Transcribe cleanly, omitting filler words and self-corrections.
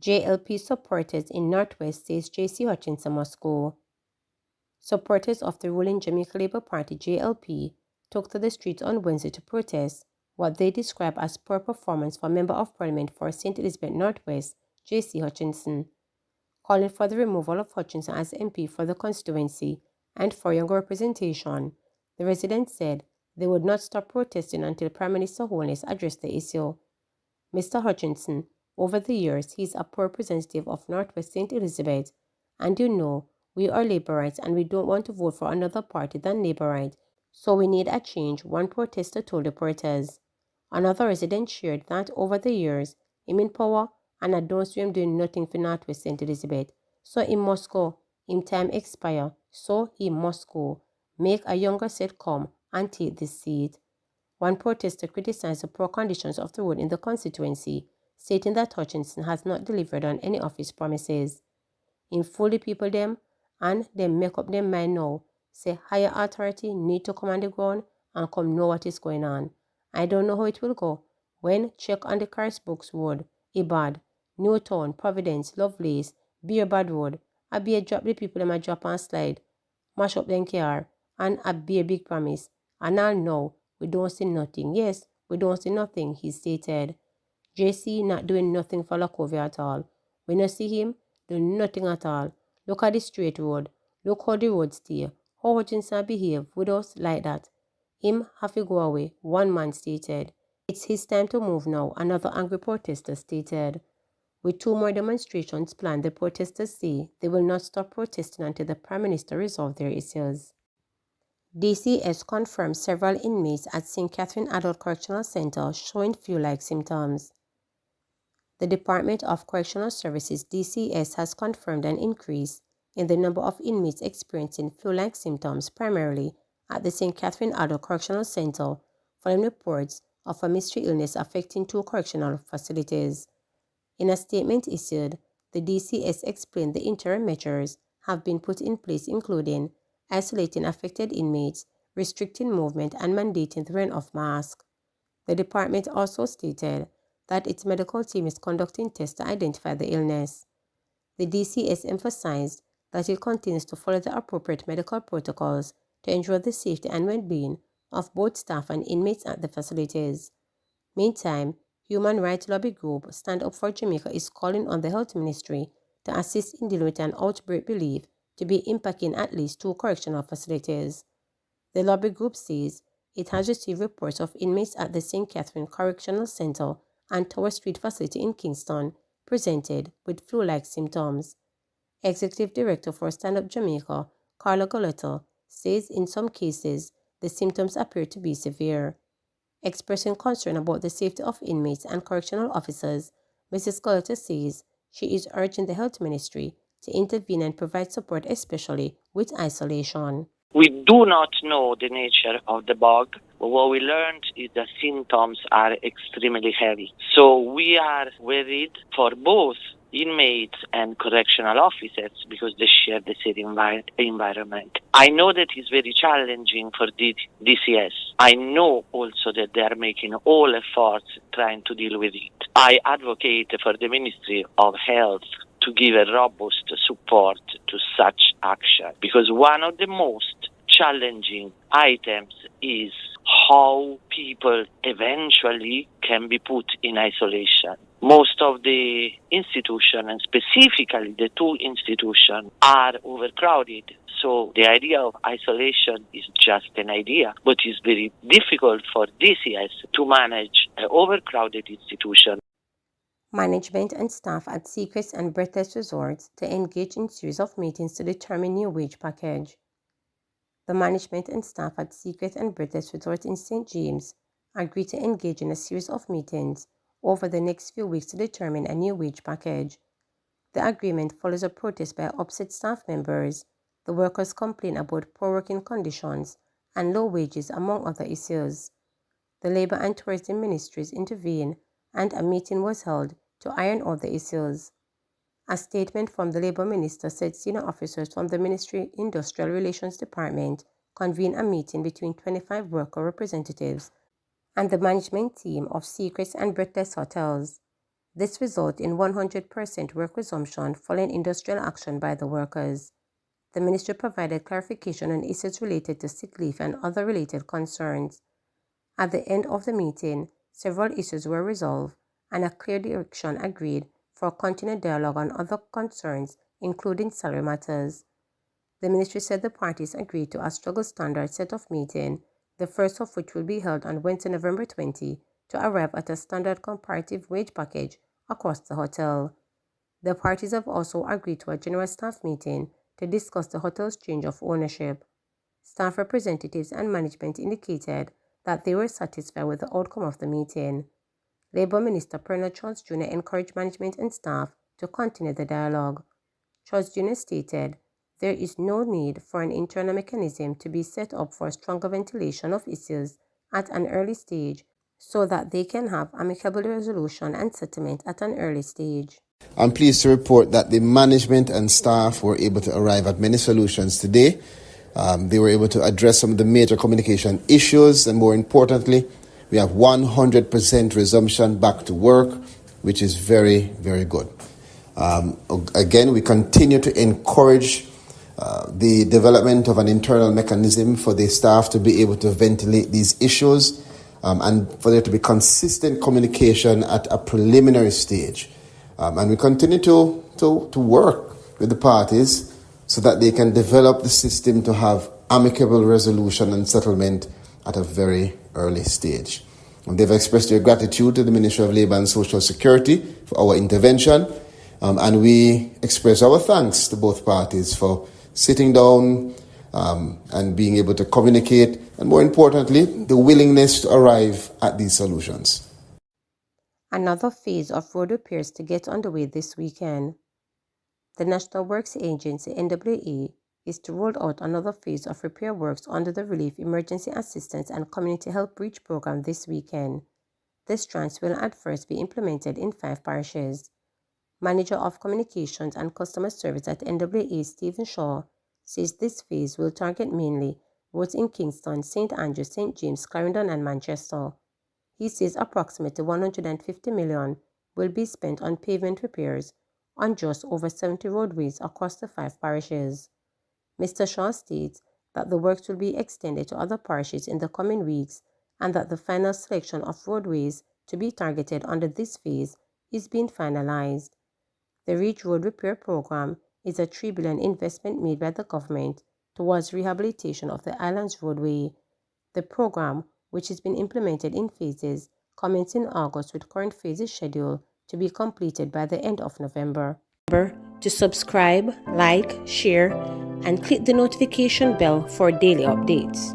JLP supporters in Northwest says JC Hinson must go. Supporters of the ruling Jamaica Labour Party JLP took to the streets on Wednesday to protest what they describe as poor performance for Member of Parliament for St. Elizabeth Northwest, JC Hinson. Calling for the removal of Hutchinson as MP for the constituency and for younger representation, the residents said they would not stop protesting until Prime Minister Holness addressed the issue. Mr. Hutchinson, over the years, he is a poor representative of Northwest St. Elizabeth, and we are Labourites and we don't want to vote for another party than Labourite, so we need a change, one protester told reporters. Another resident shared that over the years, him in power, and I don't see him doing nothing for Northwest St. Elizabeth, so he must go. Him time expire, so he must go. Make a younger set come and take this seat. One protester criticized the poor conditions of the road in the constituency, stating that Hutchinson has not delivered on any of his promises. In fool the people them, and them make up their mind now, say higher authority need to come on the ground and come know what is going on. I don't know how it will go. When check on the Cars Books Road, Ibad, Newtown, Providence, Lovelace, Beerbad Road, a beer drop the people them a drop and slide, mash up them car, and a beer big promise, and all know we don't see nothing. Yes, we don't see nothing, he stated. JC not doing nothing for Lakovia at all. We not see him do nothing at all. Look at the straight road. Look how the road stay. How Hutchinson behave with us like that. Him have to go away, one man stated. It's his time to move now, another angry protester stated. With 2 more demonstrations planned, the protesters say they will not stop protesting until the Prime Minister resolves their issues. DCS confirmed several inmates at St. Catherine Adult Correctional Center showing flu-like symptoms. The Department of Correctional Services DCS has confirmed an increase in the number of inmates experiencing flu-like symptoms primarily at the St. Catherine Adult Correctional Center following reports of a mystery illness affecting 2 correctional facilities. In a statement issued, the DCS explained the interim measures have been put in place including isolating affected inmates, restricting movement, and mandating the wearing of masks. The department also stated that its medical team is conducting tests to identify the illness. The DCS emphasized that it continues to follow the appropriate medical protocols to ensure the safety and well-being of both staff and inmates at the facilities. Meantime, human rights lobby group Stand Up for Jamaica is calling on the Health Ministry to assist in dealing with an outbreak believed to be impacting at least 2 correctional facilities. The lobby group says it has received reports of inmates at the St. Catherine Correctional Center and Tower Street facility in Kingston presented with flu-like symptoms. Executive Director for Stand Up Jamaica, Carla Goleta, says in some cases the symptoms appear to be severe. Expressing concern about the safety of inmates and correctional officers, Mrs. Goleta says she is urging the Health Ministry to intervene and provide support, especially with isolation. We do not know the nature of the bug, but what we learned is the symptoms are extremely heavy. So we are worried for both inmates and correctional officers because they share the same environment. I know that it's very challenging for DCS. I know also that they are making all efforts trying to deal with it. I advocate for the Ministry of Health to give a robust support to such action because one of the most challenging items is how people eventually can be put in isolation. Most of the institutions, and specifically the 2 institutions, are overcrowded. So the idea of isolation is just an idea, but it's very difficult for DCS to manage an overcrowded institution. Management and staff at Secrets and Breez Resorts to engage in series of meetings to determine new wage package. The management and staff at Secrets and Breez Resorts in St. James agreed to engage in a series of meetings over the next few weeks to determine a new wage package. The agreement follows a protest by upset staff members. The workers complain about poor working conditions and low wages, among other issues. The Labour and Tourism Ministries intervened and a meeting was held to iron out the issues. A statement from the Labour Minister said senior officers from the Ministry Industrial Relations Department convened a meeting between 25 worker representatives and the management team of Secrets and Breez hotels. This resulted in 100% work resumption following industrial action by the workers. The ministry provided clarification on issues related to sick leave and other related concerns. At the end of the meeting, several issues were resolved and a clear direction agreed for continued dialogue on other concerns, including salary matters. The ministry said the parties agreed to a struggle standard set of meeting, the first of which will be held on Wednesday, November 20, to arrive at a standard comparative wage package across the hotel. The parties have also agreed to a general staff meeting to discuss the hotel's change of ownership. Staff representatives and management indicated that they were satisfied with the outcome of the meeting. Labour Minister Pernod Charles Jr. encouraged management and staff to continue the dialogue. Charles Jr. stated, "There is no need for an internal mechanism to be set up for stronger ventilation of issues at an early stage so that they can have amicable resolution and settlement at an early stage." I'm pleased to report that the management and staff were able to arrive at many solutions today. They were able to address some of the major communication issues, and more importantly, we have 100% resumption back to work, which is very, very good. Again, we continue to encourage the development of an internal mechanism for the staff to be able to ventilate these issues and for there to be consistent communication at a preliminary stage. And we continue to work with the parties so that they can develop the system to have amicable resolution and settlement at a very early stage. And they've expressed their gratitude to the Ministry of Labour and Social Security for our intervention. And we express our thanks to both parties for sitting down and being able to communicate, and more importantly, the willingness to arrive at these solutions. Another phase of road repairs to get underway this weekend. The National Works Agency, NWA, is to roll out another phase of repair works under the Relief Emergency Assistance and Community Health Breach Program this weekend. This tranche will at first be implemented in 5 parishes. Manager of Communications and Customer Service at NWA, Stephen Shaw, says this phase will target mainly roads in Kingston, St. Andrews, St. James, Clarendon and Manchester. He says approximately $150 million will be spent on pavement repairs on just over 70 roadways across the 5 parishes. Mr. Shaw states that the works will be extended to other parishes in the coming weeks and that the final selection of roadways to be targeted under this phase is being finalized. The Reach Road Repair Program is a $3 billion investment made by the government towards rehabilitation of the island's roadway. The program, which has been implemented in phases, commenced in August with current phases scheduled to be completed by the end of November. Remember to subscribe, like, share, and click the notification bell for daily updates.